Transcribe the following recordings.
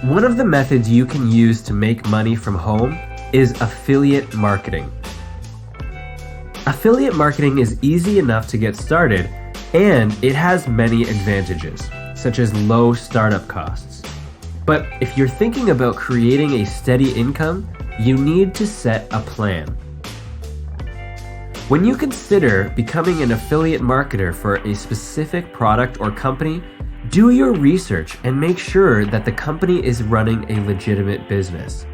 One of the methods you can use to make money from home is affiliate marketing. Affiliate marketing is easy enough to get started, and it has many advantages, such as low startup costs. But if you're thinking about creating a steady income, you need to set a plan. When you consider becoming an affiliate marketer for a specific product or company, do your research and make sure that the company is running a legitimate business.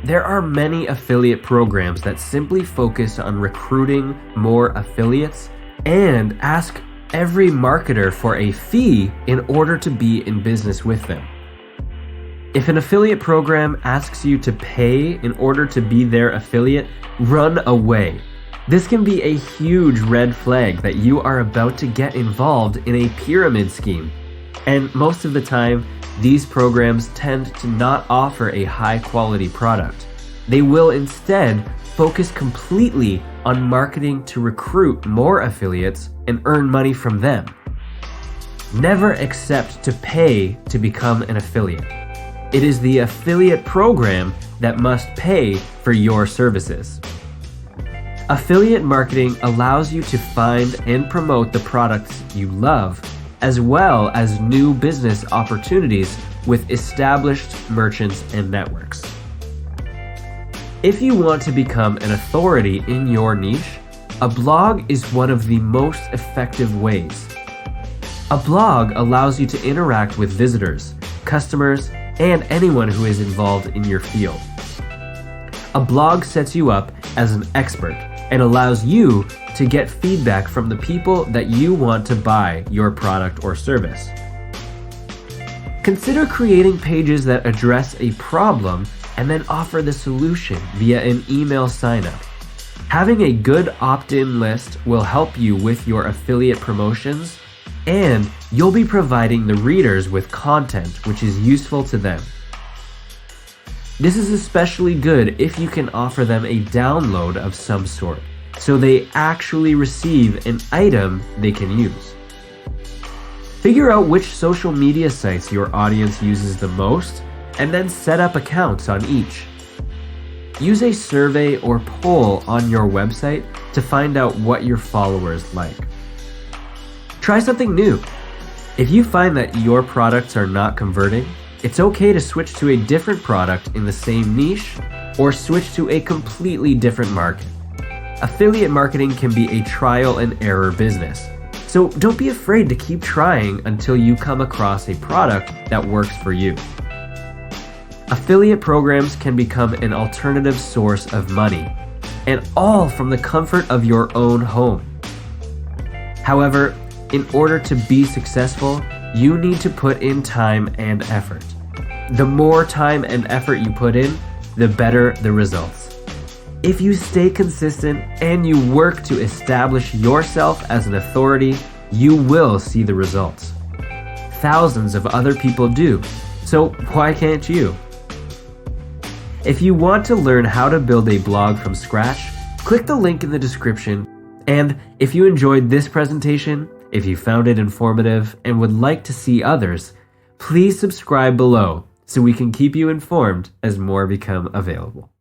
There are many affiliate programs that simply focus on recruiting more affiliates and ask every marketer for a fee in order to be in business with them. If an affiliate program asks you to pay in order to be their affiliate, run away. This can be a huge red flag that you are about to get involved in a pyramid scheme. And most of the time, these programs tend to not offer a high-quality product. They will instead focus completely on marketing to recruit more affiliates and earn money from them. Never accept to pay to become an affiliate. It is the affiliate program that must pay for your services. Affiliate marketing allows you to find and promote the products you love, as well as new business opportunities with established merchants and networks. If you want to become an authority in your niche, a blog is one of the most effective ways. A blog allows you to interact with visitors, customers, and anyone who is involved in your field. A blog sets you up as an expert and allows you to get feedback from the people that you want to buy your product or service. Consider creating pages that address a problem and then offer the solution via an email sign-up. Having a good opt-in list will help you with your affiliate promotions, and you'll be providing the readers with content which is useful to them. This is especially good if you can offer them a download of some sort, so they actually receive an item they can use. Figure out which social media sites your audience uses the most, and then set up accounts on each. Use a survey or poll on your website to find out what your followers like. Try something new. If you find that your products are not converting, it's okay to switch to a different product in the same niche or switch to a completely different market. Affiliate marketing can be a trial and error business, so don't be afraid to keep trying until you come across a product that works for you. Affiliate programs can become an alternative source of money, and all from the comfort of your own home. However, in order to be successful, you need to put in time and effort. The more time and effort you put in, the better the results. If you stay consistent and you work to establish yourself as an authority, you will see the results. Thousands of other people do, so why can't you? If you want to learn how to build a blog from scratch, click the link in the description. And if you enjoyed this presentation, if you found it informative and would like to see others, please subscribe below so we can keep you informed as more become available.